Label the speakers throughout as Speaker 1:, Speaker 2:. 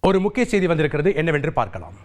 Speaker 1: ஒரு முக்கிய செய்தி வந்திருக்கிறது, என்னவென்று பார்க்கலாம்.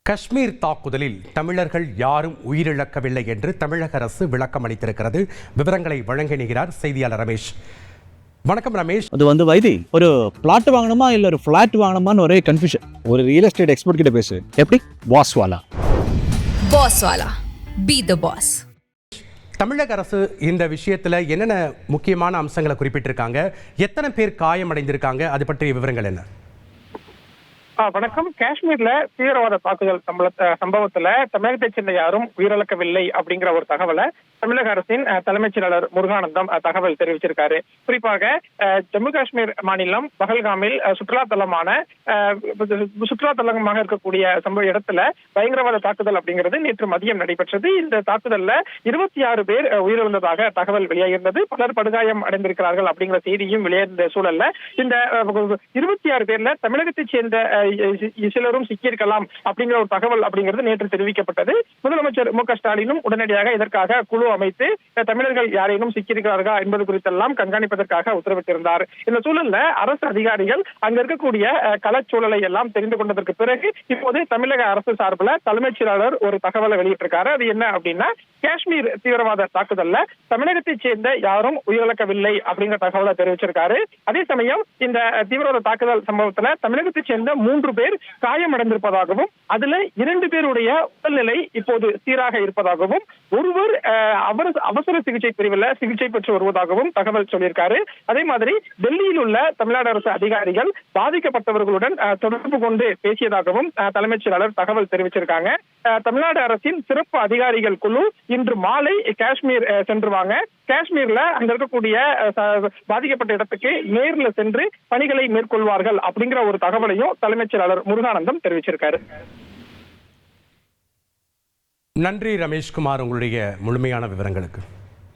Speaker 1: காஷ்மீர் தாக்குதலில் தமிழர்கள் யாரும் உயிரிழக்கவில்லை என்று தமிழக அரசு விளக்கம் அளித்திருக்கிறது. விவரங்களை வழங்குகிறார் செய்தியாளர் ரமேஷ். வணக்கம் ரமேஷ்.
Speaker 2: அது வைத்தி ஒரு பிளாட் வாங்கணுமா இல்ல ஒரு ஃபிளாட் வாங்கணுமான்னு ஒரே கன்ஃபியூஷன். ஒரு ரியல் எஸ்டேட் எக்ஸ்பர்ட் கிட்ட பேசு. எப்படி? பாஸ்வாலா
Speaker 3: பி தி பாஸ்.
Speaker 1: தமிழக அரசு இந்த விஷயத்துல என்னென்ன முக்கியமான அம்சங்களை குறிப்பிட்டிருக்காங்க, எத்தனை பேர் காயமடைந்திருக்காங்க, அது பற்றிய விவரங்கள் என்ன?
Speaker 4: வணக்கம். காஷ்மீர்ல தீவிரவாத தாக்குதல் சம்பவத்துல தமிழகத்தைச் சேர்ந்த யாரும் உயிரிழக்கவில்லை அப்படிங்கிற ஒரு தகவலை தமிழக அரசின் தலைமைச் செயலாளர் முருகானந்தம் தகவல் தெரிவிச்சிருக்காரு. குறிப்பாக ஜம்மு காஷ்மீர் மாநிலம் பஹல்காமில் சுற்றுலா தலமாக இருக்கக்கூடிய சம்பவ இடத்துல பயங்கரவாத தாக்குதல் அப்படிங்கிறது நேற்று மதியம் நடைபெற்றது. இந்த தாக்குதல்ல 26 பேர் உயிரிழந்ததாக தகவல் வெளியாகியிருந்தது. பலர் படுகாயம் அடைந்திருக்கிறார்கள் அப்படிங்கிற செய்தியும் வெளியிருந்த சூழல்ல இந்த 26 பேர்ல தமிழகத்தைச் சேர்ந்த சிலரும் சிக்கியிருக்கலாம் அப்படிங்கிற ஒரு தகவல் அப்படிங்கிறது நேற்று தெரிவிக்கப்பட்டது. முதலமைச்சர் மு க ஸ்டாலினும் உடனடியாக இதற்காக குழு அமைத்து தமிழர்கள் யாரேனும் சிக்கியிருக்கிறார்களா என்பது குறித்தெல்லாம் கண்காணிப்பதற்காக உத்தரவிட்டிருந்தார். இந்த சூழல்ல அரசு அதிகாரிகள் அங்க இருக்கக்கூடிய களச்சூழலை எல்லாம் தெரிந்து கொண்டதற்கு பிறகு இப்போது தமிழக அரசு சார்பில் தலைமைச் செயலாளர் ஒரு தகவலை வெளியிட்டிருக்காரு. அது என்ன அப்படின்னா, காஷ்மீர் தீவிரவாத தாக்குதல்ல தமிழகத்தைச் சேர்ந்த யாரும் உயிரிழக்கவில்லை அப்படிங்கிற தகவலை தெரிவிச்சிருக்காரு. அதே சமயம் இந்த தீவிரவாத தாக்குதல் சம்பவத்துல தமிழகத்தைச் சேர்ந்த 3 பேர் காயமடைந்திருப்பதாகவும் அதுல 2 பேருடைய உடல்நிலை இப்போது சீராக இருப்பதாகவும் ஒருவர் அவசர சிகிச்சை பிரிவில் சிகிச்சை பெற்று வருவதாகவும் தகவல் சொல்லியிருக்காரு. அதே மாதிரி டெல்லியில் உள்ள தமிழ்நாடு அரசு அதிகாரிகள் பாதிக்கப்பட்டவர்களுடன் தொடர்பு கொண்டு பேசியதாகவும் தலைமைச் செயலாளர் தகவல் தெரிவிச்சிருக்காங்க. தமிழ்நாடு அரசின் சிறப்பு அதிகாரிகள் குழு இன்று மாலை காஷ்மீர் சென்றுவாங்க. காஷ்மீர்ல அங்க இருக்கக்கூடிய பாதிக்கப்பட்ட இடத்துக்கு நேரில் சென்று பணிகளை மேற்கொள்வார்கள் அப்படிங்கிற ஒரு தகவலையும் தலைமைச் செயலாளர் முருகானந்தம் தெரிவிச்சிருக்காரு.
Speaker 1: நன்றி ரமேஷ்குமார், உங்களுடைய முழுமையான விவரங்களுக்கு.